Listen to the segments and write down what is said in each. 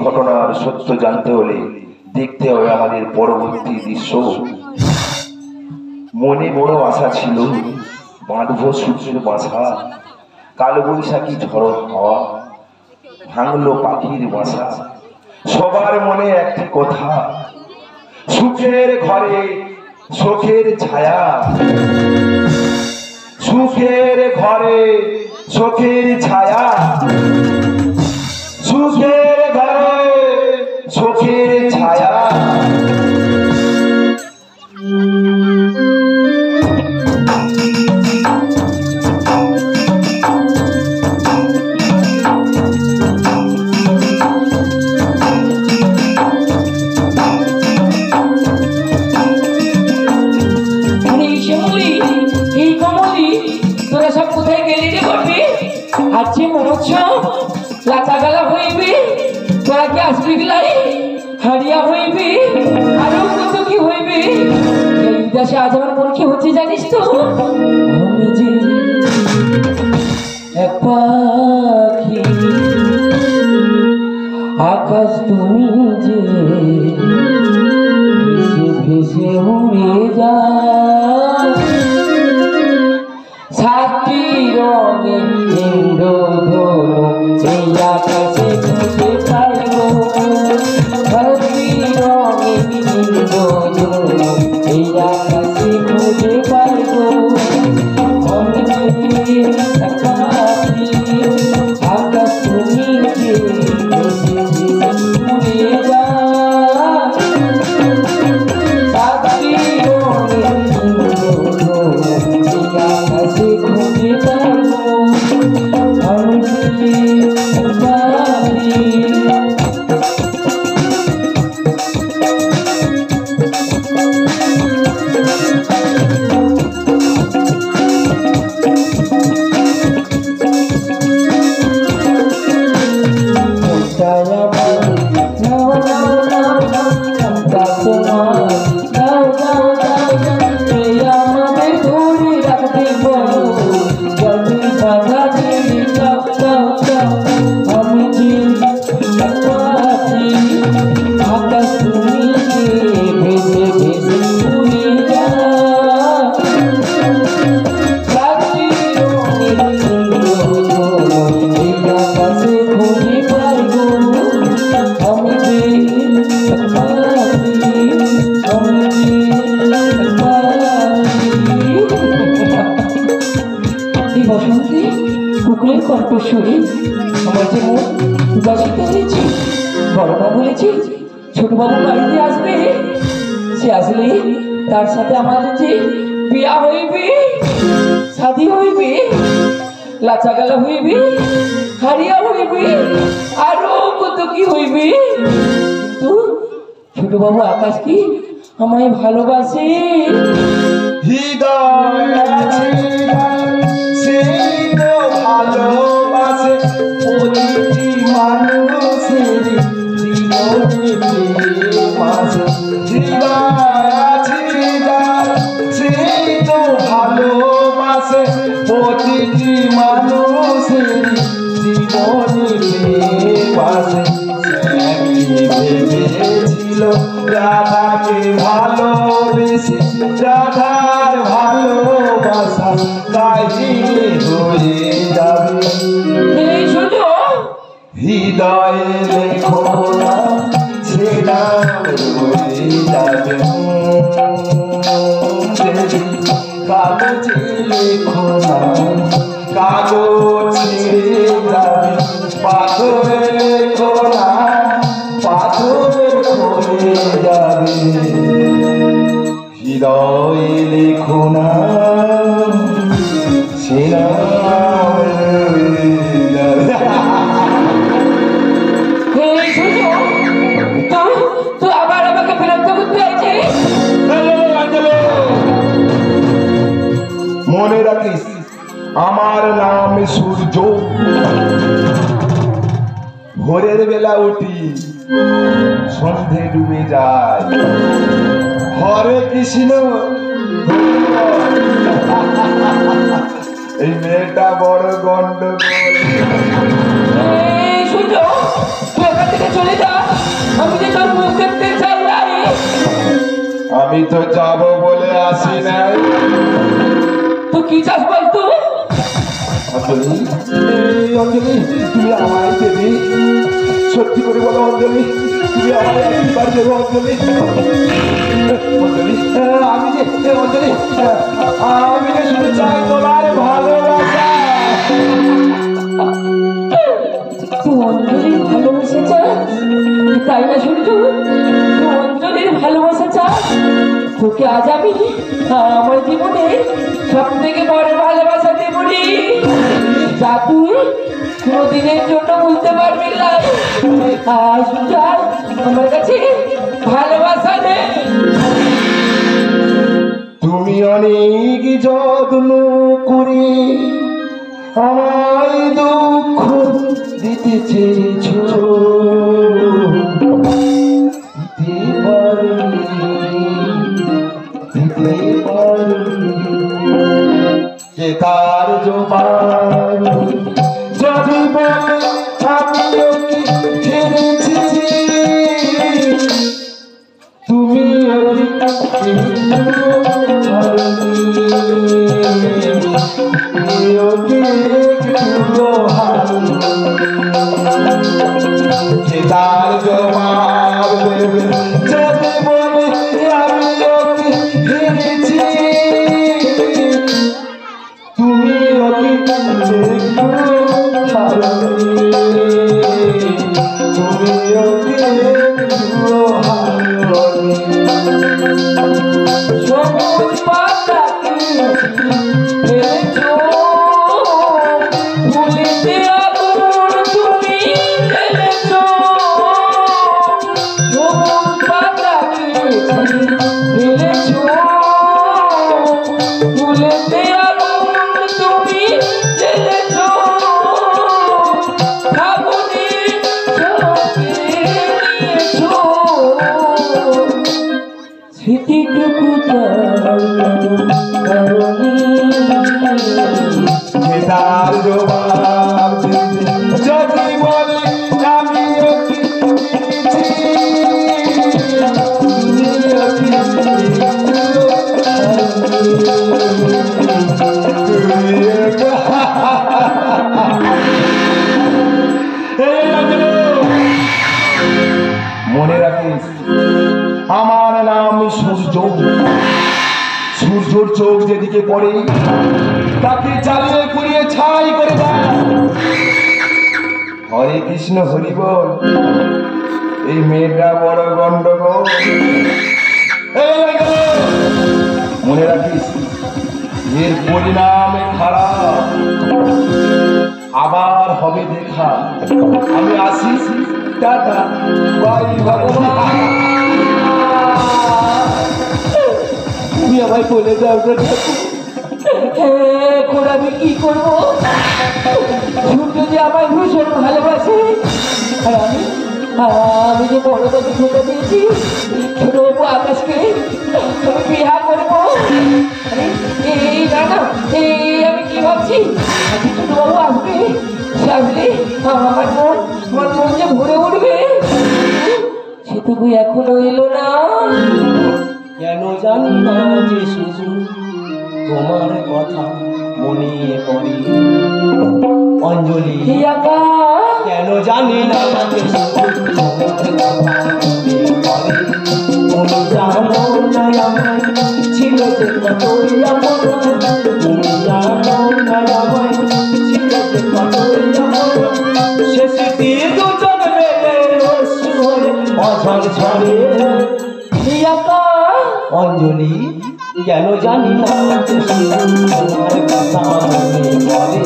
ঘটনার সত্য জানতে হলে দেখতে হবে আমাদের পরবর্তী দৃশ্য। মনে বড় আশা ছিল, বাঁধবো সূর্যের বাসা, কাল বৈশাখী ঝড় হাওয়া ভাঙলো পাখির বাসা। সবার মনে একটি কথা, সুখের ঘরে শোকের ছায়া, সুখের ঘরে শোকের ছায়া, সুখের ঘরে শোকের ছায়া। লাচা গালা হইবি, তোরা কি আসবি গিলাই হারিয়া হইবি, আরো কত কি হইবি। এই বিদেশে আজ আমার মন কি হচ্ছে জানিস তো, আমি যে এক পাখি, আকাশ তুমি যে ভেসে ভেসে উড়ে যা, সাতটি রঙে ইন্দ্রধনু এই আকাশে খুঁজে পাইব, সাতটি রঙে ইন্দ্রধনু এই আকাশে খুঁজে পাইব। আকাশ তুমি যে উড়ে যা। শুনে আমার যে মন উদাসিত হয়েছে। বড় মা বলেছে ছোট বাবু বাড়িতে আসবে, সে আসলে তার সাথে আমাদের যে বিয়া হইবে, শাদী হইবে, লাচা গালা হইবে, হারিয়া হইবে, আরো কত কি হইবে। কিন্তু ছোট বাবু আকাশ কি আমায় ভালোবাসে। হৃদয় আছে সেই তো ভালোবাসে প্রতিটি মানুষের জীবনে প্রেমাসে। হৃদয় আছে সেই তো ভালোবাসে প্রতিটি মানুষের জীবনে প্রেমাসে। ভেবেছিল রাধাকে ভালোবেসে, রাধার ভালোবাসা কাহিনী হয়ে যাবে। হৃদয়ে লেখো না সে নাম রয়ে যাবে। কাগজে লেখো না কাগজ ছেড়ে যাবে। পাথরে লেখো না পাথর খয়ে যাবে। হৃদয়ে লেখো না সে নাম রয়ে যাবে। তুই আবার আমাকে বিরক্ত করতে চাইছিস? মনে রাখিস আমার নাম সূর্য। ভোরের বেলা উঠি সন্ধে ডুবে যায়। হরে কৃষ্ণ। এই মেয়েটা বড় গন্ডগোল। সূর্য তুই এখান থেকে চলে যা, আমি যে তোর মুখ দেখতে চাই নাই। আমি তো যাব বলে আসি নাই। তুই কি চাস বলতো? অঞ্জলি, অঞ্জলি তুমি আমায় দেবে? সত্যি করে বলো অঞ্জলি, তুমি আমায় একবার দেবো অঞ্জলি? অঞ্জলি আমি যে অঞ্জলি আমি যে শুধু চাই তোমার ভালোবাসা। তুই অঞ্জলির ভালোবাসা চাস, তাই না সূর্য? তুই অঞ্জলির ভালোবাসা চাস? তোকে আজ আমি আমার জীবনে সব থেকে বড় ভালোবাসা দেবনি, যা তুই কোনদিনের জন্য বুঝতে পারবি না। আজ আমার কাছে ভালোবাসা নেই। তুমি অনেক যত্ন করে আমায় দুঃখ দিতে চেয়েছ, দিতে পারি কে তার জবান যদি বলে আমিও কি হেরেছি। তুমি তার জবাব দেবে যদি বলে আমিও কি হেরেছি। তুমি সবুজ পাতা ফেলেছো, ভুলিতে আগুন তুমি ফেলেছো। সবুজ পাতা ফেলেছো, ভুলিতে আগুন তুমি ফেলেছো। ফাগুনের ঝোঁকে নিয়েছো স্মৃতিটুকু তার জবাব যদি বলে আমিও কি মনে রাখিস আমার নাম সূর্য। সূর্যর চোখ যেদিকে পড়ে তাকে জ্বালিয়ে পুড়িয়ে ছাই করে দেয়। হরে কৃষ্ণ হরি বল। এই মেয়েটা বড় গন্ডগোল। মনে রাখিস, এর পরিণামে খারাপ, আবার হবে দেখা। আমি আসি, টাটা, বাই বাই। তুমি আমায় বলে দাও না এখন আমি কি করবো? সূর্য যে আমায় ভীষণ ভালোবাসে, আর আমি যে বড় বাবু ধোকা দিয়েছি ছোট বাবু আকাশকে আমি বিয়া করবো। এই না না, আমি কি ভাবছি, ছোট বাবু আসবে, সে আসলে আমার মন যে ভরে উঠবে। সেটুকু এখনো এলো না। কেন জানি না যে শুধু তোমার কথা মনে পড়ে অঞ্জলি। কেন জানি না যে শুধু তোমার কথা মনে পড়ে। তুমি জানো না আমায় ছিল যে কতই আমার, তুমি জানো না আমায় ছিল যে কতই আমার। শেষে দিয়ে দুজন মেলে রসু হয়ে অঝর ঝরে অঞ্জলি। কেন জানি না যে শুধু তোমার কথা মনে পড়ে,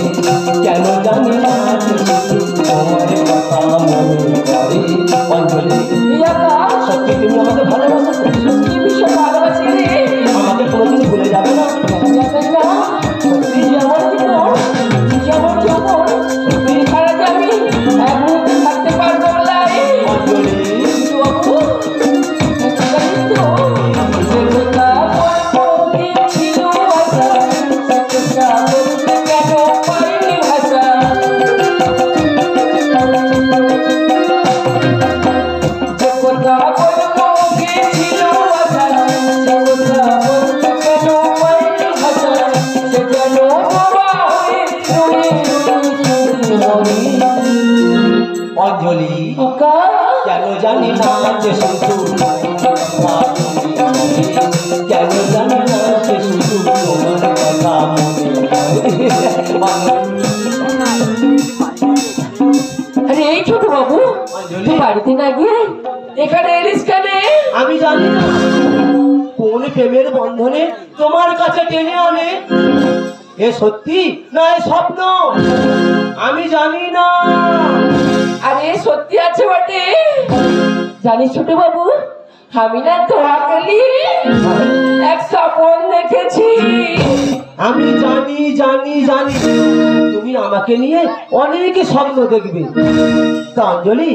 কেন জানি না যে শুধু তোমার কথা মনে পড়ে অঞ্জলি। সত্যি তুমি আমাকে ভালোবাসো? সত্যি ভীষণ ভালোবাসি রে। আমাকে কোনোদিন ভুলে যাবে না? সত্যি যেমন জীবন, যেমন যৌবন, তুই ছাড়া যে আমি এক মুহূর্তে থাকতে পারবো না। অঞ্জলি বাবু অঞ্জলি কেন জানি না যে শুধু কেন জানি না যে শুধু তোমার কথা মনে। আরে এই ছোট বাবু, তুই বাড়িতে না গিয়ে এখানে এলিস কেন? আমি জানি না কোন প্রেমের বন্ধনে তোমার কাছে টেনে আনে। এ সত্যি না এ স্বপ্ন আমি জানি না। আরে সত্যি আছে বটে। জানিস ছোট বাবু, আমি না তোয়াকালি এক স্বপ্ন দেখেছি। আমি জানি জানি জানি তুমি আমাকে নিয়ে অনেক স্বপ্ন দেখবে। তা অঞ্জলি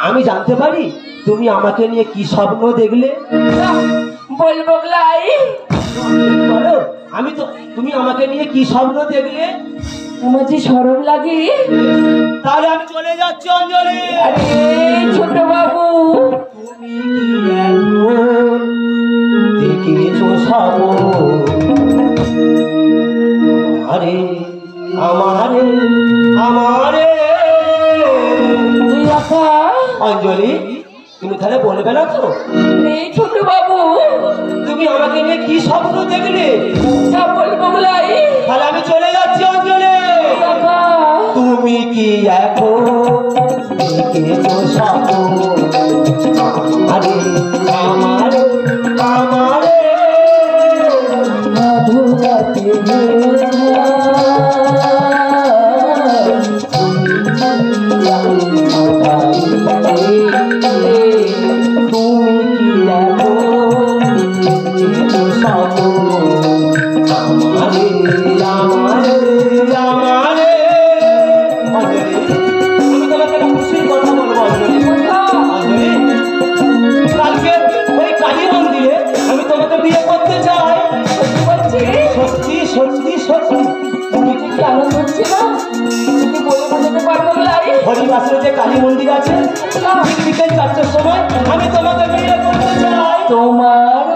আমি জানতে পারি তুমি আমাকে নিয়ে কি স্বপ্ন দেখলে? বলবো লাই? বলো আমি তো, তুমি আমাকে নিয়ে কি স্বপ্ন দেখলে? আমার যে সরম লাগে। তাহলে আমি চলে যাচ্ছি অঞ্জলি। আরে ছোট বাবু, তুমি কি এখন দেখেছো স্বপ্ন? আরে আমারে আমারে তুই একা? অঞ্জলি তুমি তাহলে বলবে না তো এই ছোট বাবু, তুমি আমাকে নিয়ে কি স্বপ্ন দেখলে? যা বলবো লাই? তাহলে আমি চলে যাচ্ছি অঞ্জলি। একা? তুমি কি এখন দেখেছো স্বপ্ন? আরে আমারে আমারে মধুরাতে আনন্দ হচ্ছে না? তুমি বলে বোঝাতে পারবো লাই? হরিবাসরে যে কালী মন্দির আছে ঠিক বিকেল 4টার সময় আমি তোমাকে বিয়ে করতে চাই। তোমার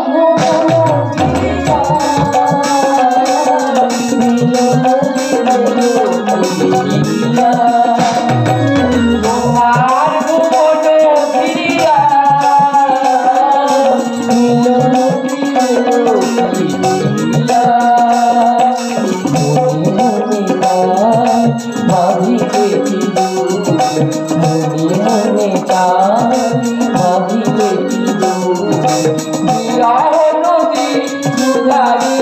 ভাবিতে নদী দুধারে।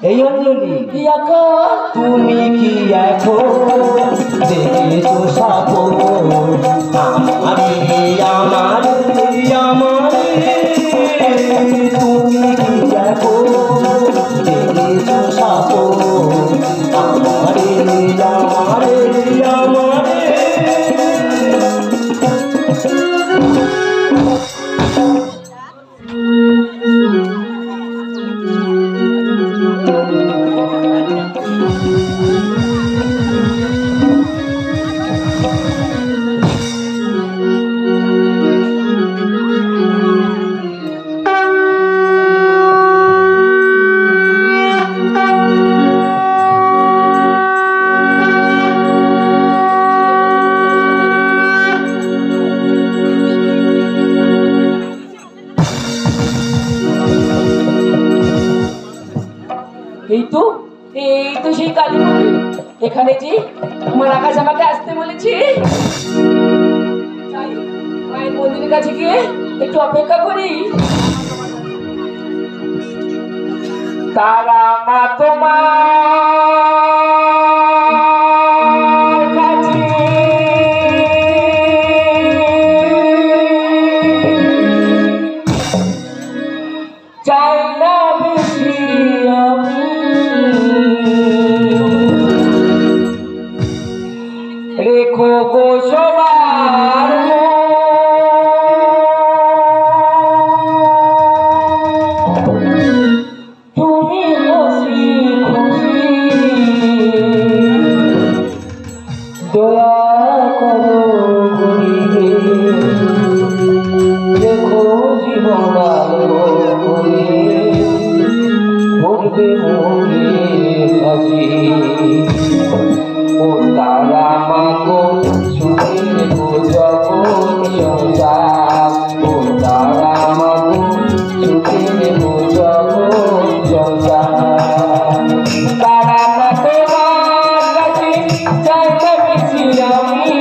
এই অঞ্জলি ইয়াকা তুমি কি এখন দেখেছো সাপন আমারে আমারে আমারে তুমি কি এখন দেখেছো সাপন আমারে আমারে আমারে এই তো সেই কালী মন্দির। এখানে যে আমার আকাশ আমাকে আসতে বলেছে, তাই মায়ের মন্দিরের কাছে গিয়ে একটু অপেক্ষা করি। তারা মা তোমার কাছে চাই না বেশি আমি, রেখো গো সবার তুমি খুশি খুশি দয়া করো করিবে, রেখো জীবন আলো করে ভরবে মনে হাসি। ও তারা মাগো সুখে রেখো জগৎ সংসার, ও তারা মাগো সুখে রেখো জগৎ সংসার। তারা মা তোমার কাছে চাই না বেশি আমি,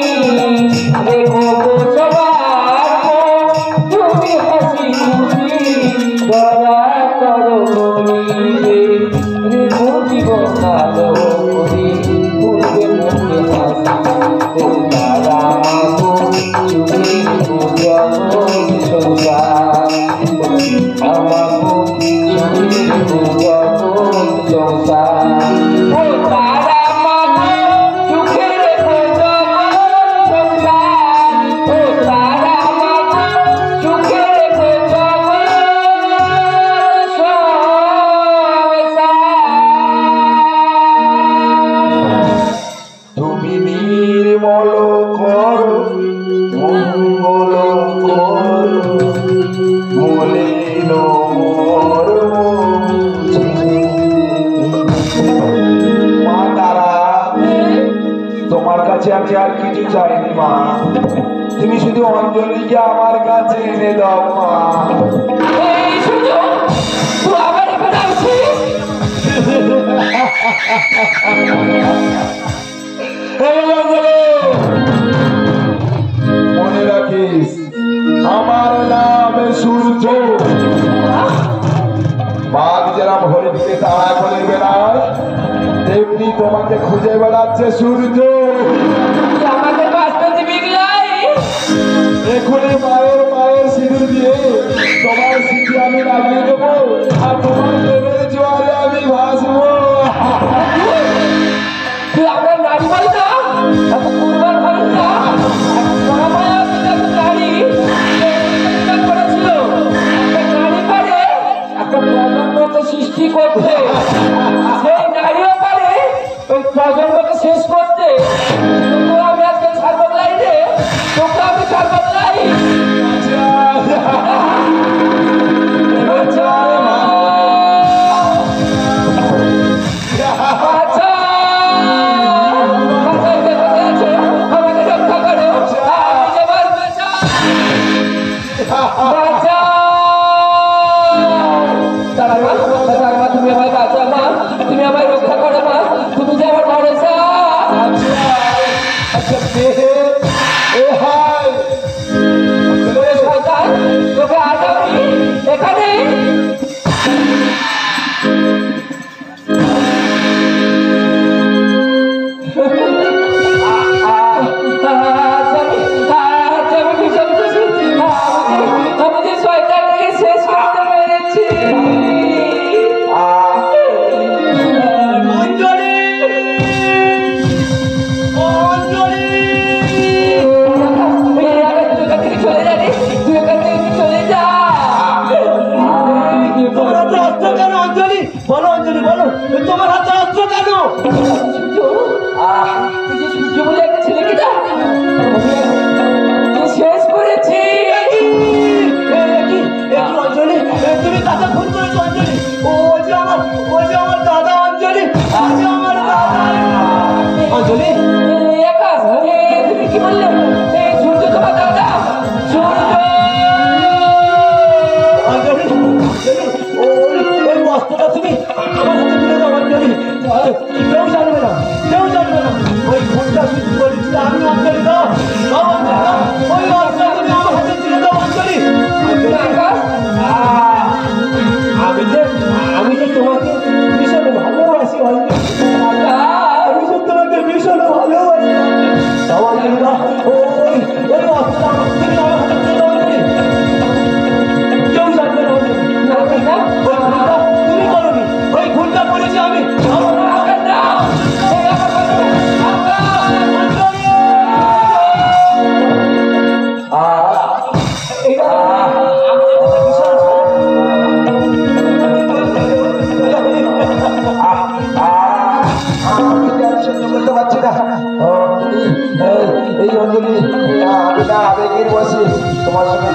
রেখো গো সবার তুমি হাসি খুশি দয়া করো করিবে, রেখো জীবন আলো করে ভুলবে মুখে হাসি। ও তারা মাগো সুখে রেখো জগৎ সংসার, আমাগো সুখে রেখো জগৎ সংসার। ও তারা মাগো সুখে রেখো জগৎ সংসার, ও তারা মাগো সুখে রেখো জগৎ সংসার। তুমি নির্মল করো মঙ্গল করো মলিন মরম। মা তারা, তোমার কাছে আমি আর কিছু চাইনি মা, তুমি শুধু অঞ্জলিকে আমার কাছে এনে দাও মা। এই শুধু তুই আবার এখানে আসছিস? এই অঞ্জলি, মনে রাখিস আমার নাম সূর্য। বাঘ যেরকম হরিণকে তাড়া করে বেড়ায়, তেমনি তোমাকে খুঁজে বেড়াচ্ছে সূর্য। তুই আমাকে বাঁচতে দিবি নাই? এখনই মায়ের মায়ের সিঁদুর দিয়ে তোমার স্মৃতি আমি লাগিয়ে দেবো, আর তোমার প্রেমের জোয়ারে আমি ভাসবো। তুই আমরা নারী বল না, এত কুরবান হবেন না। মহামায়া একটা নারী করেছিল, একটা নারী পারে একটা প্রজন্মকে সৃষ্টি করতে, সেই নারীও পারে ওই প্রজন্মকে শেষ করতে। তোকে আমি আজকে ছাড়বো লাই রে, তোকে আমি ছাড়বো লাই। তুমি আমায় রক্ষা করো মা, তুমি যে আমার ভরসা। আচ্ছা এ হাই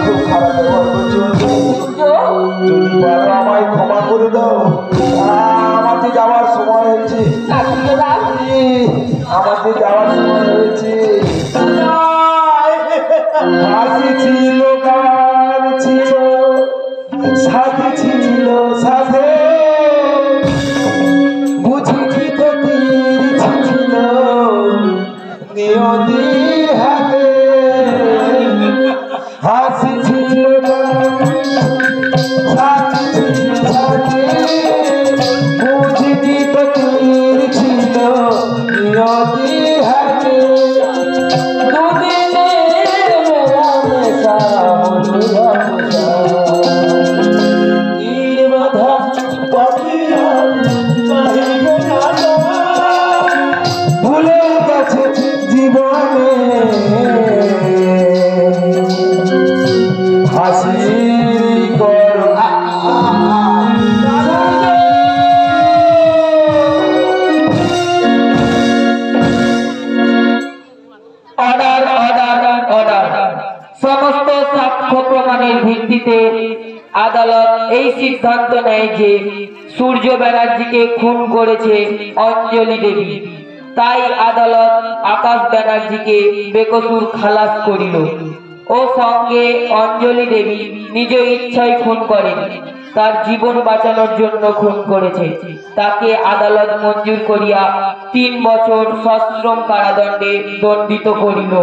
খুব খারাপ ব্যবহার করছি অঞ্জলি। যদি পারো আমায় ক্ষমা করে দাও। আমার যে যাওয়ার সময় হয়েছে, আমার যে যাওয়ার সময় হয়েছে। হাসি ছিল গান ছিল সাথে ছিল সাথে, বুঝি তো তীর ছিল নিয়তির হাতে। হাসি ছিল গান সাথে ছিল সাথে, বুঝি তো তীর ছিল নিয়তির হাতে। ভুলে গেছে জীবনে হাসি করো। Order order order. সমস্ত সাক্ষ্য প্রমাণের ভিত্তিতে আদালত এই সিদ্ধান্ত নেয় যে সূর্য ব্যানার্জিকে খুন করেছে অঞ্জলি দেবী। তাই আদালত আকাশ ব্যানার্জিকে বেকসুর খালাস করিল ও সঙ্গে অঞ্জলি দেবী নিজ ইচ্ছায় খুন করেন, তার জীবন বাঁচানোর জন্য খুন করেছে। তাকে আদালত মঞ্জুর করিয়া 3 বছর সশ্রম কারাদণ্ডে দণ্ডিত করিল।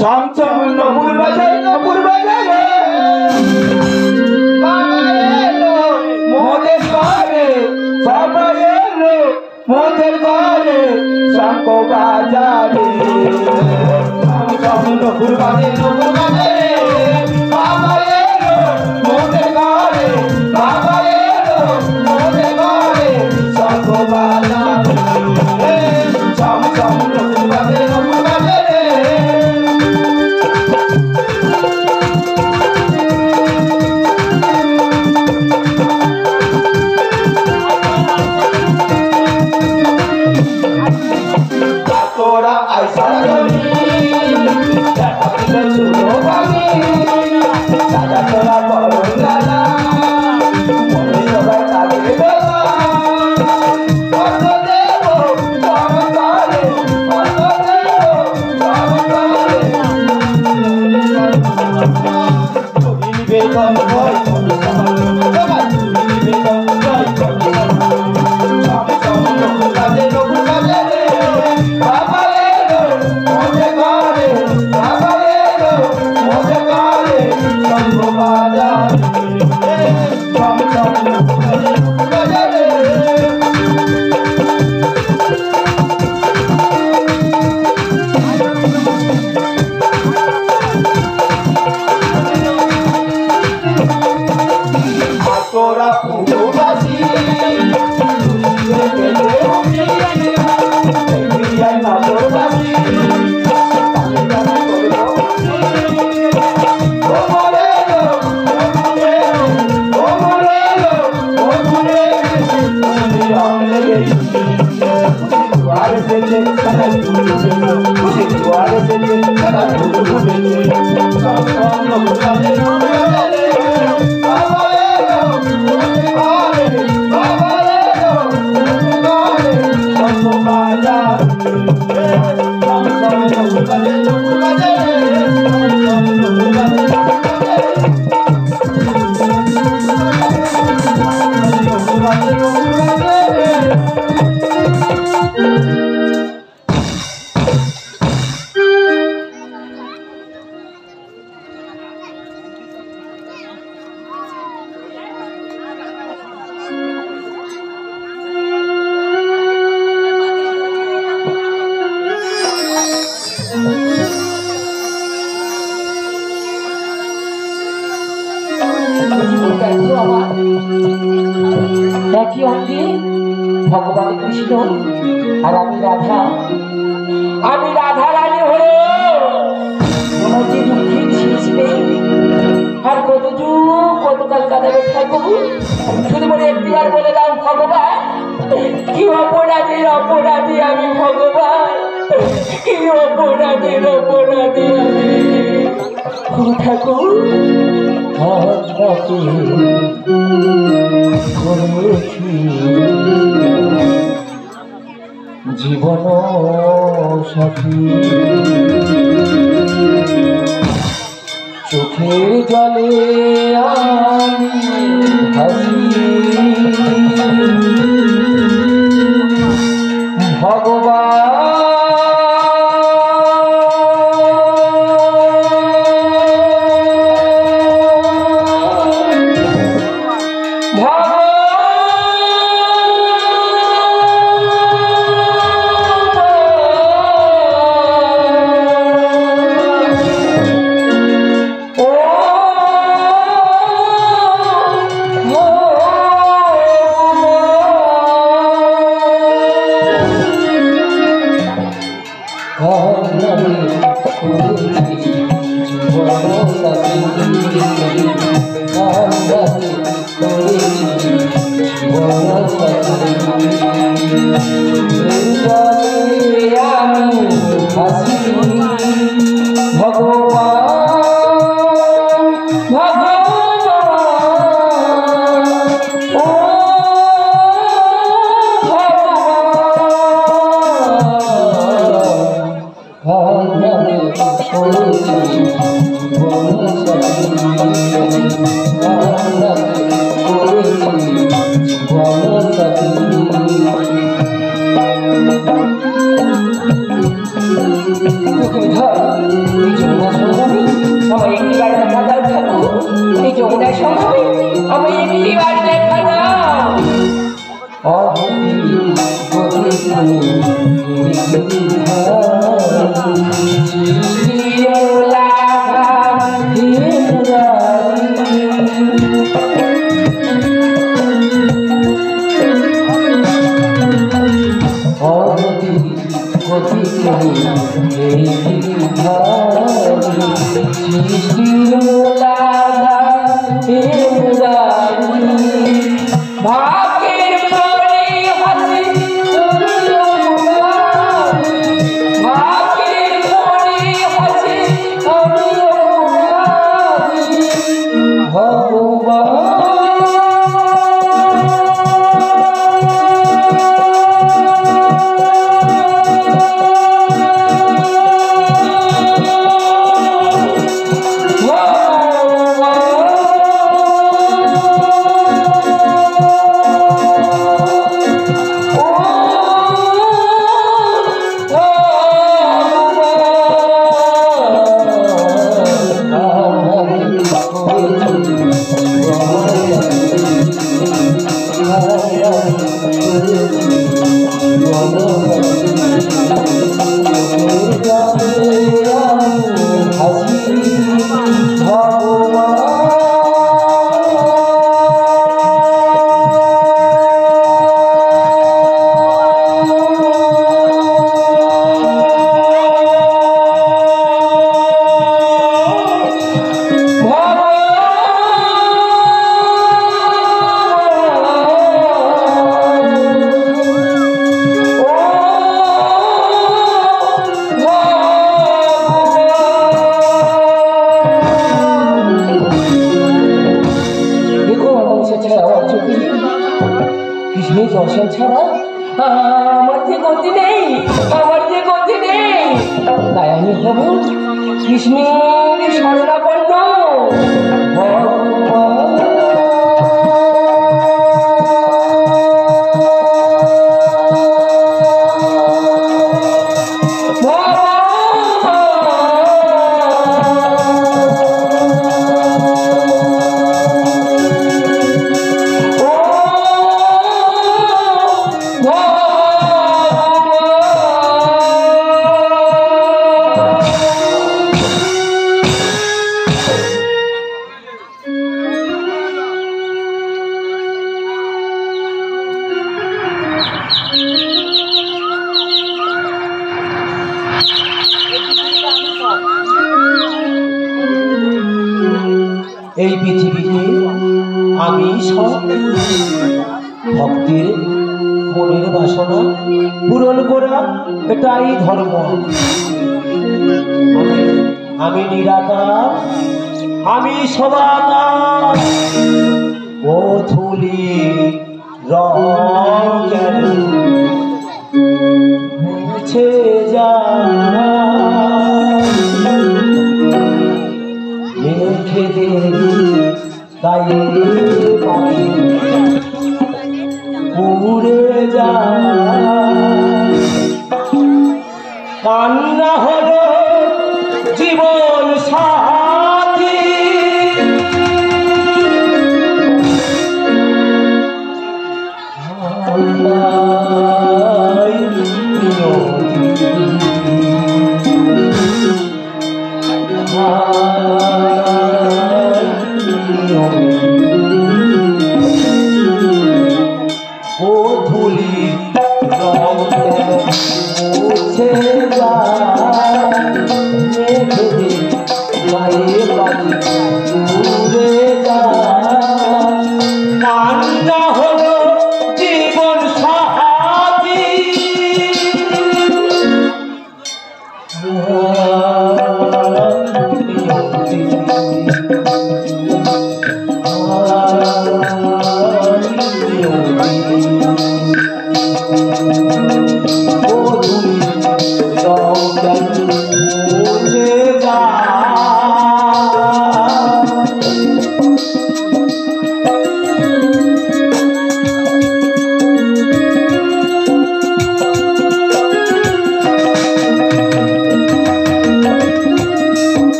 চমচম নপুর বাজায় নপুর বাজায় রে, বাবা এলো মোদের ঘরে, বাবা এলো মোদের ঘরে, শঙ্খ বাজারে। চমচম নপুর বাজে নপুর বাজে রে, বাবা এলো মোদের ঘরে, বাবা এলো মোদের ঘরে, শঙ্খ বাজারে। চমচম নপুর বাজে নপুর বাজে রে। তোরা আইসা গলি শুনো আমি সাজা তোরা বড় গালা, মনে সবাই তাকে বেলা কত দেব চমকারে, কত দেব চমকারে। তুমি বেতন হয় তোরা পুজোবাসী নাচবাসী একই অঙ্গে ভগবান কৃষ্ণ আর আমি রাধা রানী হলো আমার যে দুঃখের শেষ নেই। আর কত যুগ কতকাল কাটাবে থাকবো, শুধু বলে একটিবার বলে দাও ভগবান, কি অপরাধী আমি ভগবান, কি অপরাধী আমি ঠাকুর জীবন সাথী চোখের জলে আমি হাসি কৃষ্ণের শরণাপন্ন পৃথিবীতে আমি সব ভক্তের মনের বাসনা পূরণ করা, এটাই ধর্ম। আমি নিরাকার, আমি সবাকার। ও ধুলি রং কেন মুছে যায়, মেখে দে গায়ে পাখি উড়ে যায়। কান্না হলো জীবন সার,